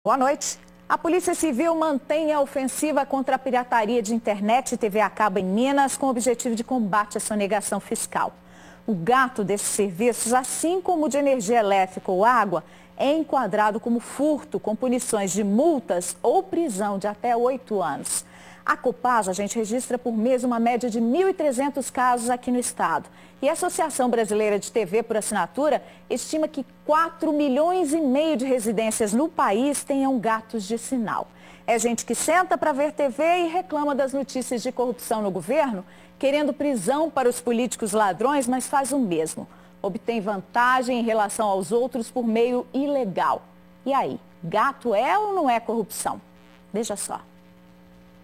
Boa noite. A Polícia Civil mantém a ofensiva contra a pirataria de internet e TV a cabo em Minas com o objetivo de combate à sonegação fiscal. O gato desses serviços, assim como o de energia elétrica ou água, é enquadrado como furto com punições de multas ou prisão de até 8 anos. A Copasa, a gente registra por mês uma média de 1.300 casos aqui no estado. E a Associação Brasileira de TV por Assinatura estima que 4,5 milhões de residências no país tenham gatos de sinal. É gente que senta para ver TV e reclama das notícias de corrupção no governo, querendo prisão para os políticos ladrões, mas faz o mesmo. Obtém vantagem em relação aos outros por meio ilegal. E aí, gato é ou não é corrupção? Veja só.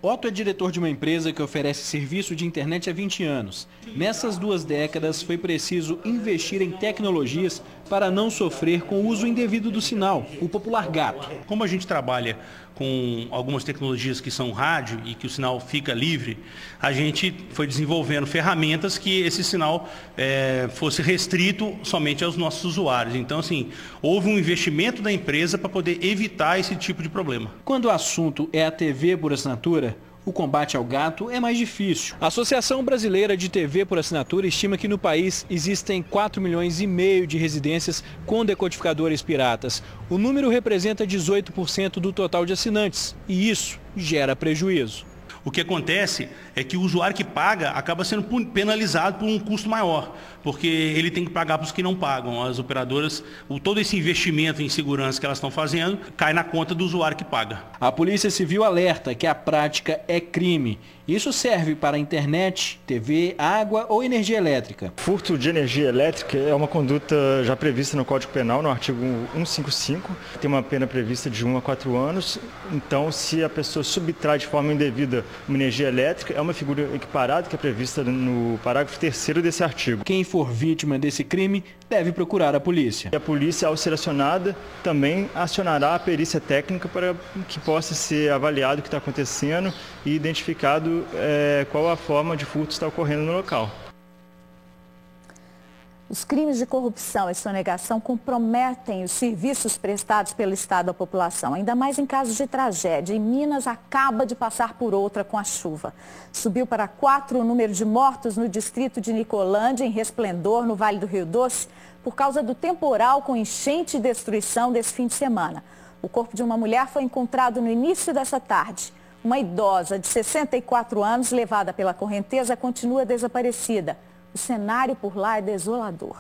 Otto é diretor de uma empresa que oferece serviço de internet há 20 anos. Nessas 2 décadas, foi preciso investir em tecnologias para não sofrer com o uso indevido do sinal, o popular gato. Como a gente trabalha com algumas tecnologias que são rádio e que o sinal fica livre, a gente foi desenvolvendo ferramentas que esse sinal fosse restrito somente aos nossos usuários. Então, assim, houve um investimento da empresa para poder evitar esse tipo de problema. Quando o assunto é a TV por assinatura, o combate ao gato é mais difícil. A Associação Brasileira de TV por Assinatura estima que no país existem 4,5 milhões de residências com decodificadores piratas. O número representa 18% do total de assinantes e isso gera prejuízo. O que acontece é que o usuário que paga acaba sendo penalizado por um custo maior, porque ele tem que pagar para os que não pagam. As operadoras, todo esse investimento em segurança que elas estão fazendo, cai na conta do usuário que paga. A Polícia Civil alerta que a prática é crime. Isso serve para internet, TV, água ou energia elétrica. Furto de energia elétrica é uma conduta já prevista no Código Penal, no artigo 155. Tem uma pena prevista de 1 a 4 anos. Então, se a pessoa subtrai de forma indevida uma energia elétrica, é uma figura equiparada que é prevista no parágrafo 3º desse artigo. Quem for vítima desse crime deve procurar a polícia. E a polícia, ao ser acionada, também acionará a perícia técnica para que possa ser avaliado o que está acontecendo e identificado qual a forma de furto está ocorrendo no local. Os crimes de corrupção e sonegação comprometem os serviços prestados pelo Estado à população, ainda mais em casos de tragédia. E Minas acaba de passar por outra com a chuva. Subiu para 4 o número de mortos no distrito de Nicolândia, em Resplendor, no Vale do Rio Doce, por causa do temporal com enchente e destruição desse fim de semana. O corpo de uma mulher foi encontrado no início dessa tarde. Uma idosa de 64 anos, levada pela correnteza, continua desaparecida. O cenário por lá é desolador.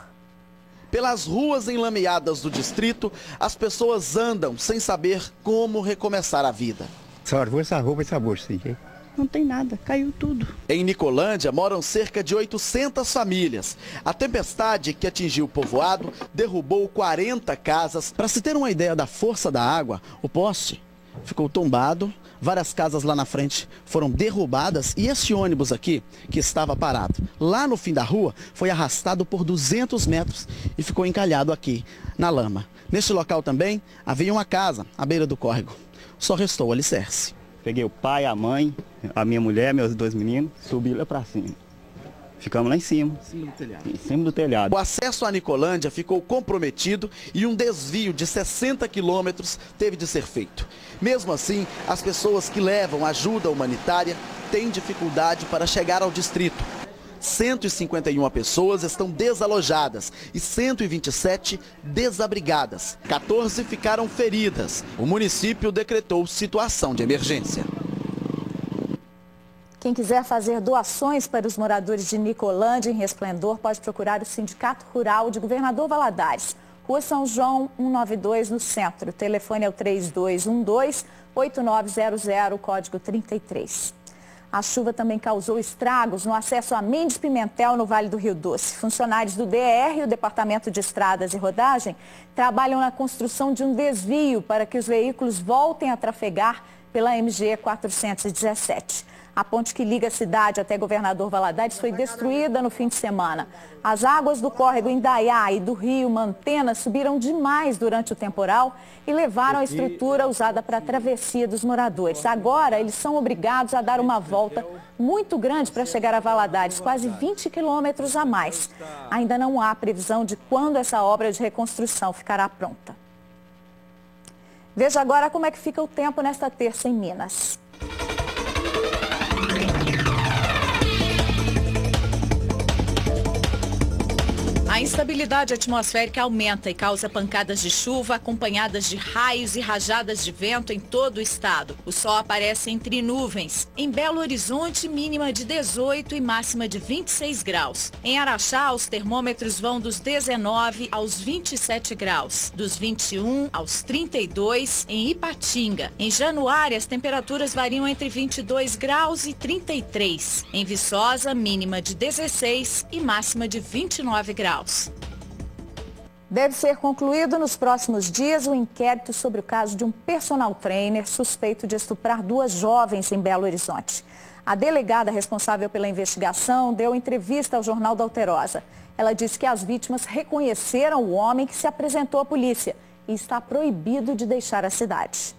Pelas ruas enlameadas do distrito, as pessoas andam sem saber como recomeçar a vida. Só essa roupa e essa bolsa, hein? Não tem nada, caiu tudo. Em Nicolândia moram cerca de 800 famílias. A tempestade que atingiu o povoado derrubou 40 casas. Para se ter uma ideia da força da água, o poste ficou tombado. Várias casas lá na frente foram derrubadas e esse ônibus aqui, que estava parado lá no fim da rua, foi arrastado por 200 metros e ficou encalhado aqui na lama. Neste local também havia uma casa à beira do córrego. Só restou o alicerce. Peguei o pai, a mãe, a minha mulher, meus 2 meninos, subi lá para cima. Ficamos lá em cima. Em cima do telhado. Em cima do telhado. O acesso à Nicolândia ficou comprometido e um desvio de 60 quilômetros teve de ser feito. Mesmo assim, as pessoas que levam ajuda humanitária têm dificuldade para chegar ao distrito. 151 pessoas estão desalojadas e 127 desabrigadas. 14 ficaram feridas. O município decretou situação de emergência. Quem quiser fazer doações para os moradores de Nicolândia, em Resplendor, pode procurar o Sindicato Rural de Governador Valadares. Rua São João, 192, no centro. O telefone é o 3212-8900, código 33. A chuva também causou estragos no acesso a Mendes Pimentel, no Vale do Rio Doce. Funcionários do DR, o Departamento de Estradas e Rodagem, trabalham na construção de um desvio para que os veículos voltem a trafegar pela MG 417. A ponte que liga a cidade até Governador Valadares foi destruída no fim de semana. As águas do córrego Indaiá e do rio Mantena subiram demais durante o temporal e levaram a estrutura usada para a travessia dos moradores. Agora, eles são obrigados a dar uma volta muito grande para chegar a Valadares, quase 20 quilômetros a mais. Ainda não há previsão de quando essa obra de reconstrução ficará pronta. Veja agora como é que fica o tempo nesta terça em Minas. A instabilidade atmosférica aumenta e causa pancadas de chuva acompanhadas de raios e rajadas de vento em todo o estado. O sol aparece entre nuvens. Em Belo Horizonte, mínima de 18 e máxima de 26 graus. Em Araxá, os termômetros vão dos 19 aos 27 graus. Dos 21 aos 32 em Ipatinga. Em Januária, as temperaturas variam entre 22 graus e 33. Em Viçosa, mínima de 16 e máxima de 29 graus. Deve ser concluído nos próximos dias o inquérito sobre o caso de um personal trainer suspeito de estuprar 2 jovens em Belo Horizonte. A delegada responsável pela investigação deu entrevista ao Jornal da Alterosa. Ela disse que as vítimas reconheceram o homem que se apresentou à polícia e está proibido de deixar a cidade.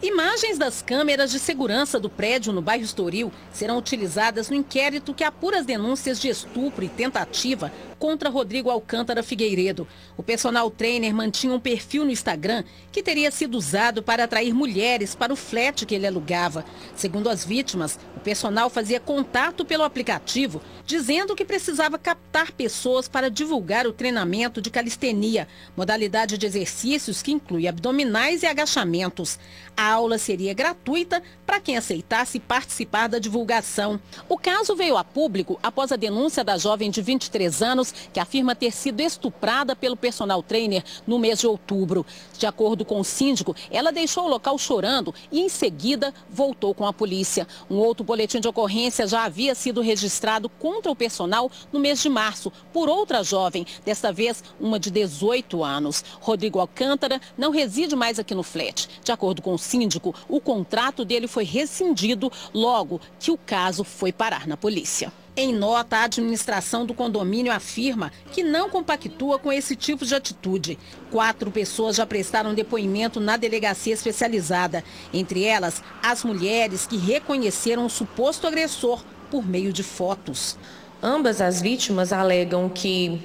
Imagens das câmeras de segurança do prédio no bairro Estoril serão utilizadas no inquérito que apura as denúncias de estupro e tentativa contra Rodrigo Alcântara Figueiredo. O personal trainer mantinha um perfil no Instagram que teria sido usado para atrair mulheres para o flat que ele alugava. Segundo as vítimas, o personal fazia contato pelo aplicativo, dizendo que precisava captar pessoas para divulgar o treinamento de calistenia, modalidade de exercícios que inclui abdominais e agachamentos. A aula seria gratuita para quem aceitasse participar da divulgação. O caso veio a público após a denúncia da jovem de 23 anos que afirma ter sido estuprada pelo personal trainer no mês de outubro. De acordo com o síndico, ela deixou o local chorando e em seguida voltou com a polícia. Um outro boletim de ocorrência já havia sido registrado contra o personal no mês de março por outra jovem, desta vez uma de 18 anos. Rodrigo Alcântara não reside mais aqui no flat. De acordo com o síndico, o contrato dele foi rescindido logo que o caso foi parar na polícia. Em nota, a administração do condomínio afirma que não compactua com esse tipo de atitude. 4 pessoas já prestaram depoimento na delegacia especializada. Entre elas, as mulheres que reconheceram o suposto agressor por meio de fotos. Ambas as vítimas alegam que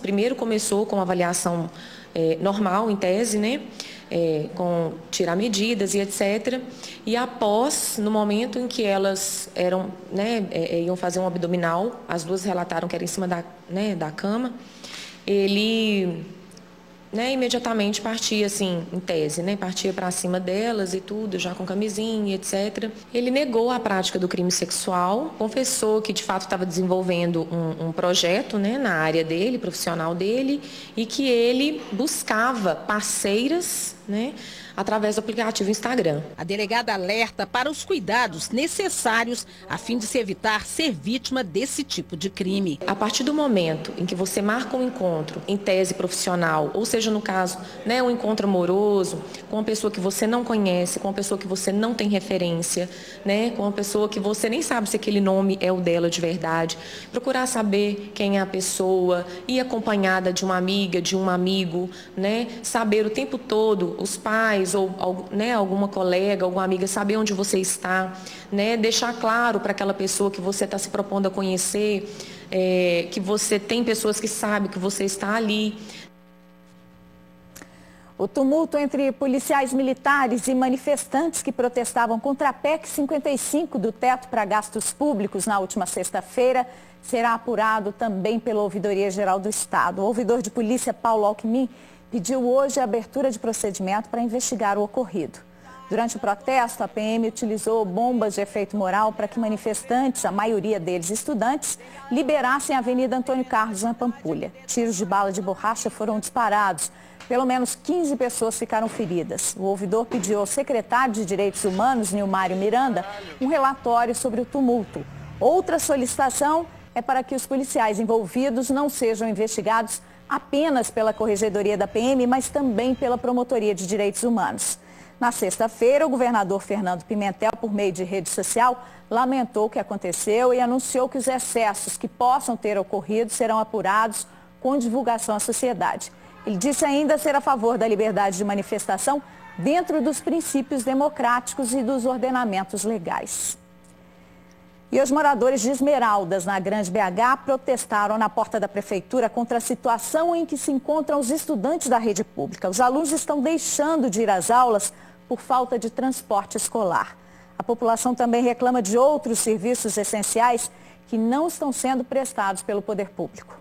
primeiro começou com avaliação normal, em tese, né? Com tirar medidas e etc. E após, no momento em que elas iam fazer um abdominal, as duas relataram que era em cima da cama, ele imediatamente partia, assim, em tese, partia para cima delas e tudo, já com camisinha, etc. Ele negou a prática do crime sexual, confessou que de fato estava desenvolvendo um projeto, na área dele, profissional dele, e que ele buscava parceiras, através do aplicativo Instagram. A delegada alerta para os cuidados necessários a fim de se evitar ser vítima desse tipo de crime. A partir do momento em que você marca um encontro em tese profissional, ou seja, no caso, um encontro amoroso, com uma pessoa que você não conhece, com uma pessoa que você não tem referência, com uma pessoa que você nem sabe se aquele nome é o dela de verdade, procurar saber quem é a pessoa, ir acompanhada de uma amiga, de um amigo, saber o tempo todo, os pais, ou alguma colega, alguma amiga, saber onde você está, deixar claro para aquela pessoa que você está se propondo a conhecer, que você tem pessoas que sabem que você está ali. O tumulto entre policiais militares e manifestantes que protestavam contra a PEC 55 do teto para gastos públicos na última sexta-feira será apurado também pela Ouvidoria Geral do Estado. O ouvidor de polícia Paulo Alckmin pediu hoje a abertura de procedimento para investigar o ocorrido. Durante o protesto, a PM utilizou bombas de efeito moral para que manifestantes, a maioria deles estudantes, liberassem a Avenida Antônio Carlos na Pampulha. Tiros de bala de borracha foram disparados. Pelo menos 15 pessoas ficaram feridas. O ouvidor pediu ao secretário de Direitos Humanos, Nilmário Miranda, um relatório sobre o tumulto. Outra solicitação é para que os policiais envolvidos não sejam investigados apenas pela Corregedoria da PM, mas também pela Promotoria de Direitos Humanos. Na sexta-feira, o governador Fernando Pimentel, por meio de rede social, lamentou o que aconteceu e anunciou que os excessos que possam ter ocorrido serão apurados com divulgação à sociedade. Ele disse ainda ser a favor da liberdade de manifestação dentro dos princípios democráticos e dos ordenamentos legais. E os moradores de Esmeraldas, na Grande BH, protestaram na porta da prefeitura contra a situação em que se encontram os estudantes da rede pública. Os alunos estão deixando de ir às aulas por falta de transporte escolar. A população também reclama de outros serviços essenciais que não estão sendo prestados pelo poder público.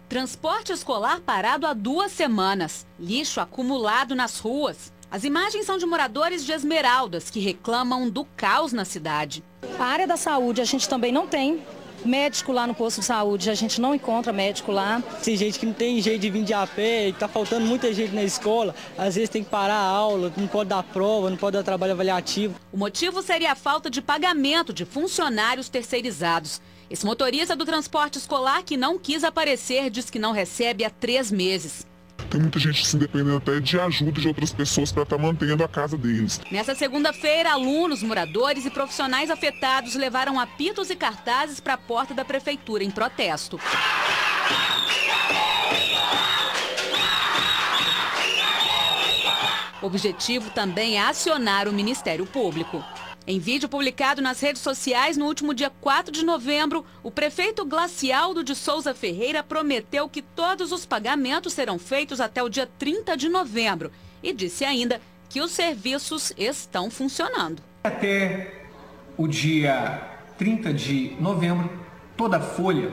Transporte escolar parado há 2 semanas, lixo acumulado nas ruas. As imagens são de moradores de Esmeraldas que reclamam do caos na cidade. A área da saúde a gente também não tem médico lá no posto de saúde, a gente não encontra médico lá. Tem gente que não tem jeito de vir de a pé, está faltando muita gente na escola, às vezes tem que parar a aula, não pode dar prova, não pode dar trabalho avaliativo. O motivo seria a falta de pagamento de funcionários terceirizados. Esse motorista do transporte escolar que não quis aparecer diz que não recebe há 3 meses. Tem muita gente se dependendo até de ajuda de outras pessoas para estar mantendo a casa deles. Nessa segunda-feira, alunos, moradores e profissionais afetados levaram apitos e cartazes para a porta da prefeitura em protesto. O objetivo também é acionar o Ministério Público. Em vídeo publicado nas redes sociais no último dia 4 de novembro, o prefeito Glacialdo de Souza Ferreira prometeu que todos os pagamentos serão feitos até o dia 30 de novembro e disse ainda que os serviços estão funcionando. Até o dia 30 de novembro, toda a folha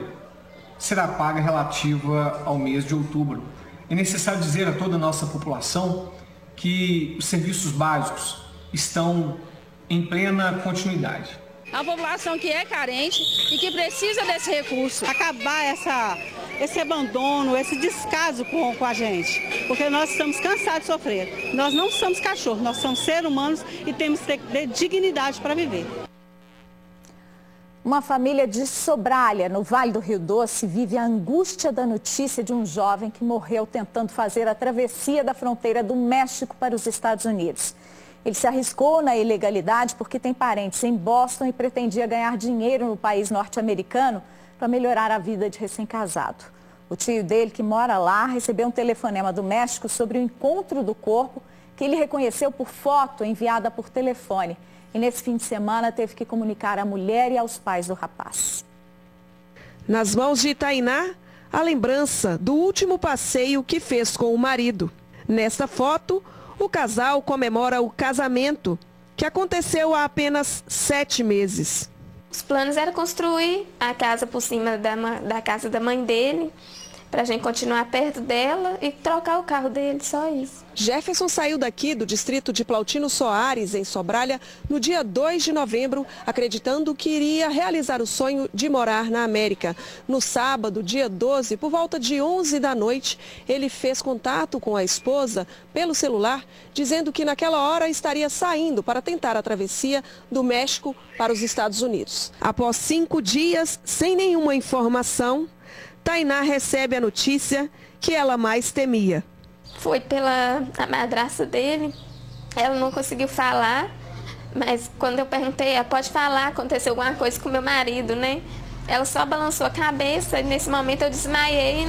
será paga relativa ao mês de outubro. É necessário dizer a toda a nossa população que os serviços básicos estão em plena continuidade. A população que é carente e que precisa desse recurso. Acabar esse abandono, esse descaso com a gente, porque nós estamos cansados de sofrer. Nós não somos cachorros, nós somos seres humanos e temos que ter dignidade para viver. Uma família de Sobralha, no Vale do Rio Doce, vive a angústia da notícia de um jovem que morreu tentando fazer a travessia da fronteira do México para os Estados Unidos. Ele se arriscou na ilegalidade porque tem parentes em Boston e pretendia ganhar dinheiro no país norte-americano para melhorar a vida de recém-casado. O tio dele, que mora lá, recebeu um telefonema do México sobre o encontro do corpo, que ele reconheceu por foto enviada por telefone. E nesse fim de semana teve que comunicar à mulher e aos pais do rapaz. Nas mãos de Tainá, a lembrança do último passeio que fez com o marido. Nesta foto, o casal comemora o casamento, que aconteceu há apenas 7 meses. Os planos eram construir a casa por cima da casa da mãe dele, para a gente continuar perto dela e trocar o carro dele, só isso. Jefferson saiu daqui do distrito de Plautino Soares, em Sobralha, no dia 2 de novembro, acreditando que iria realizar o sonho de morar na América. No sábado, dia 12, por volta de 11 da noite, ele fez contato com a esposa pelo celular, dizendo que naquela hora estaria saindo para tentar a travessia do México para os Estados Unidos. Após 5 dias, sem nenhuma informação, Tainá recebe a notícia que ela mais temia. Foi pela madrasta dele, ela não conseguiu falar, mas quando eu perguntei, pode falar, aconteceu alguma coisa com meu marido, né? Ela só balançou a cabeça e nesse momento eu desmaiei.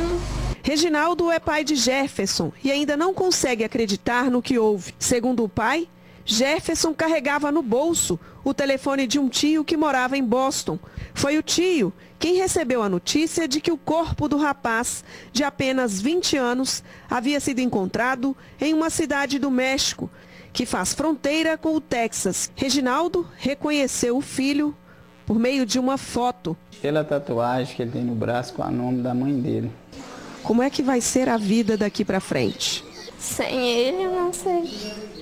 Reginaldo é pai de Jefferson e ainda não consegue acreditar no que houve. Segundo o pai, Jefferson carregava no bolso o telefone de um tio que morava em Boston. Foi o tio quem recebeu a notícia de que o corpo do rapaz, de apenas 20 anos, havia sido encontrado em uma cidade do México, que faz fronteira com o Texas. Reginaldo reconheceu o filho por meio de uma foto. Pela tatuagem que ele tem no braço com o nome da mãe dele. Como é que vai ser a vida daqui para frente? Sem ele, eu não sei.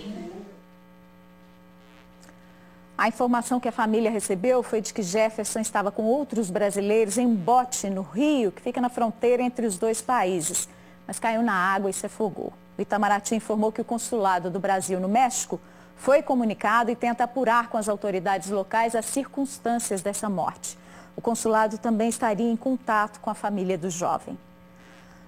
A informação que a família recebeu foi de que Jefferson estava com outros brasileiros em um bote no Rio, que fica na fronteira entre os 2 países, mas caiu na água e se afogou. O Itamaraty informou que o consulado do Brasil no México foi comunicado e tenta apurar com as autoridades locais as circunstâncias dessa morte. O consulado também estaria em contato com a família do jovem.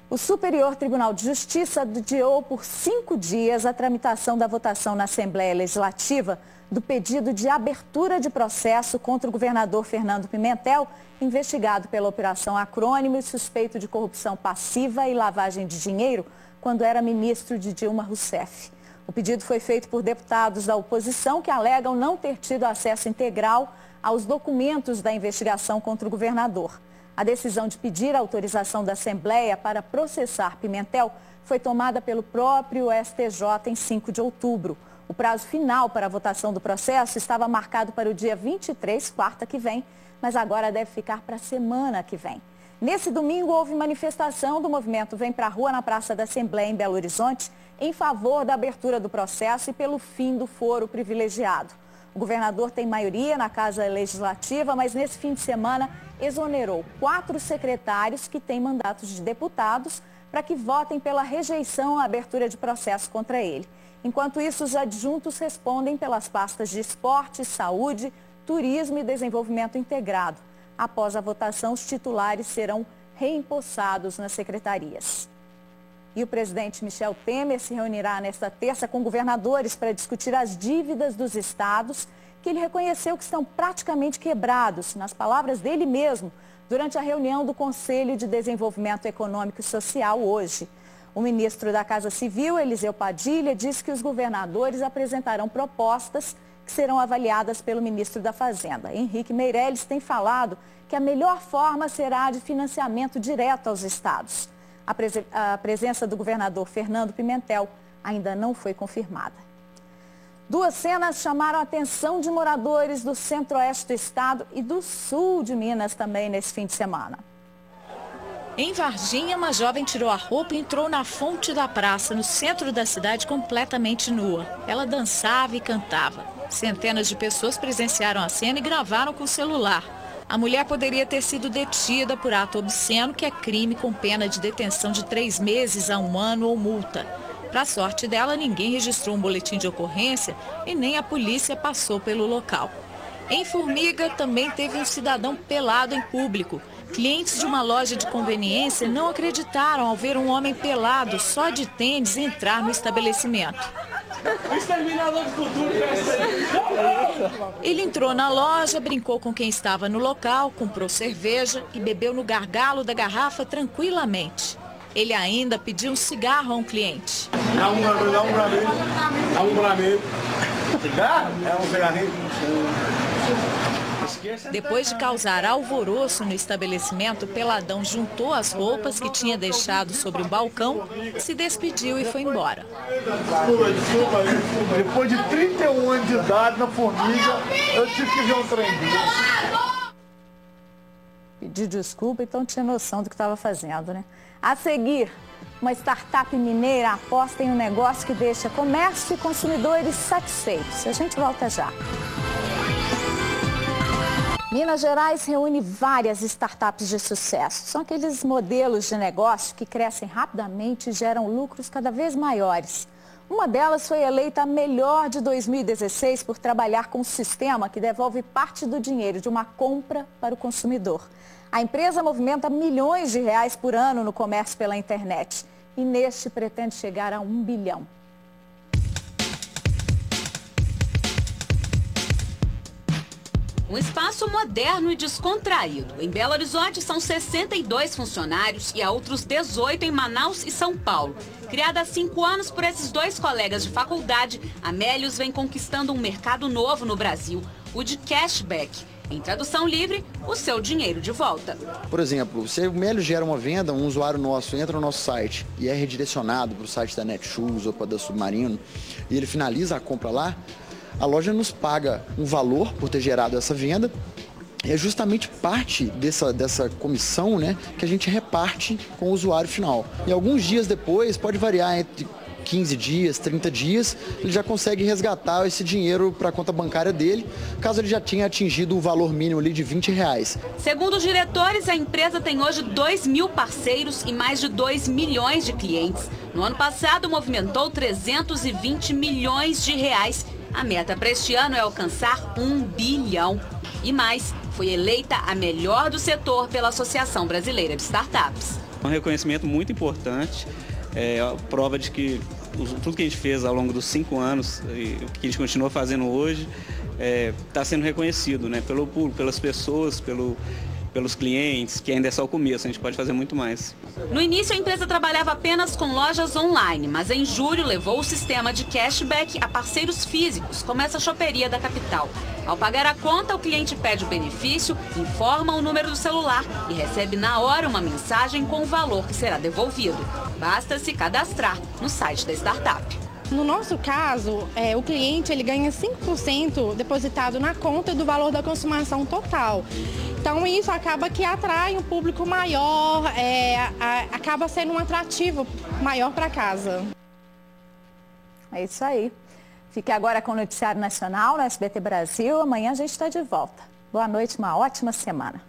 O Superior Tribunal de Justiça adiou por 5 dias a tramitação da votação na Assembleia Legislativa do pedido de abertura de processo contra o governador Fernando Pimentel, investigado pela Operação Acrônimo e suspeito de corrupção passiva e lavagem de dinheiro quando era ministro de Dilma Rousseff. O pedido foi feito por deputados da oposição que alegam não ter tido acesso integral aos documentos da investigação contra o governador. A decisão de pedir a autorização da Assembleia para processar Pimentel foi tomada pelo próprio STJ em 5 de outubro. O prazo final para a votação do processo estava marcado para o dia 23, quarta que vem, mas agora deve ficar para a semana que vem. Nesse domingo, houve manifestação do movimento Vem Pra Rua na Praça da Assembleia, em Belo Horizonte, em favor da abertura do processo e pelo fim do foro privilegiado. O governador tem maioria na Casa Legislativa, mas nesse fim de semana exonerou 4 secretários que têm mandatos de deputados para que votem pela rejeição à abertura de processo contra ele. Enquanto isso, os adjuntos respondem pelas pastas de esporte, saúde, turismo e desenvolvimento integrado. Após a votação, os titulares serão reempossados nas secretarias. E o presidente Michel Temer se reunirá nesta terça com governadores para discutir as dívidas dos estados, que ele reconheceu que estão praticamente quebrados, nas palavras dele mesmo, durante a reunião do Conselho de Desenvolvimento Econômico e Social hoje. O ministro da Casa Civil, Eliseu Padilha, disse que os governadores apresentarão propostas que serão avaliadas pelo ministro da Fazenda. Henrique Meirelles tem falado que a melhor forma será a de financiamento direto aos estados. A presença do governador Fernando Pimentel ainda não foi confirmada. 2 cenas chamaram a atenção de moradores do centro-oeste do estado e do sul de Minas também nesse fim de semana. Em Varginha, uma jovem tirou a roupa e entrou na fonte da praça, no centro da cidade, completamente nua. Ela dançava e cantava. Centenas de pessoas presenciaram a cena e gravaram com o celular. A mulher poderia ter sido detida por ato obsceno, que é crime com pena de detenção de 3 meses a 1 ano ou multa. Para a sorte dela, ninguém registrou um boletim de ocorrência e nem a polícia passou pelo local. Em Formiga, também teve um cidadão pelado em público. Clientes de uma loja de conveniência não acreditaram ao ver um homem pelado, só de tênis, entrar no estabelecimento. Ele entrou na loja, brincou com quem estava no local, comprou cerveja e bebeu no gargalo da garrafa tranquilamente. Ele ainda pediu um cigarro a um cliente. Dá um pra mim. Dá um pra mim. Cigarro? É um cigarrinho. Depois de causar alvoroço no estabelecimento, o peladão juntou as roupas que tinha deixado sobre o balcão, se despediu e foi embora. Desculpa. Depois de 31 anos de idade na Formiga, eu tive que ver um trem desse. Pedir desculpa, então tinha noção do que estava fazendo, né? A seguir, uma startup mineira aposta em um negócio que deixa comércio e consumidores satisfeitos. A gente volta já. Minas Gerais reúne várias startups de sucesso. São aqueles modelos de negócio que crescem rapidamente e geram lucros cada vez maiores. Uma delas foi eleita a melhor de 2016 por trabalhar com um sistema que devolve parte do dinheiro de uma compra para o consumidor. A empresa movimenta milhões de reais por ano no comércio pela internet e neste pretende chegar a 1 bilhão. Um espaço moderno e descontraído. Em Belo Horizonte são 62 funcionários e há outros 18 em Manaus e São Paulo. Criada há 5 anos por esses 2 colegas de faculdade, a Melius vem conquistando um mercado novo no Brasil, o de cashback. Em tradução livre, o seu dinheiro de volta. Por exemplo, se o Melius gera uma venda, um usuário nosso entra no nosso site e é redirecionado para o site da Netshoes ou para da Submarino e ele finaliza a compra lá, a loja nos paga um valor por ter gerado essa venda. É justamente parte dessa comissão, né, que a gente reparte com o usuário final. E alguns dias depois, pode variar entre 15 dias, 30 dias, ele já consegue resgatar esse dinheiro para a conta bancária dele, caso ele já tenha atingido o valor mínimo ali de R$20. Segundo os diretores, a empresa tem hoje 2.000 parceiros e mais de 2 milhões de clientes. No ano passado, movimentou 320 milhões de reais. A meta para este ano é alcançar 1 bilhão. E mais, foi eleita a melhor do setor pela Associação Brasileira de Startups. Um reconhecimento muito importante, é a prova de que tudo que a gente fez ao longo dos 5 anos e o que a gente continua fazendo hoje está sendo reconhecido, né, pelo público, pelas pessoas, pelos clientes, que ainda é só o começo, a gente pode fazer muito mais. No início, a empresa trabalhava apenas com lojas online, mas em julho levou o sistema de cashback a parceiros físicos, como essa choperia da capital. Ao pagar a conta, o cliente pede o benefício, informa o número do celular e recebe na hora uma mensagem com o valor que será devolvido. Basta se cadastrar no site da startup. No nosso caso, o cliente ele ganha 5% depositado na conta do valor da consumação total. Então isso acaba que atrai um público maior, acaba sendo um atrativo maior para casa. É isso aí. Fique agora com o Noticiário Nacional no SBT Brasil. Amanhã a gente está de volta. Boa noite, uma ótima semana.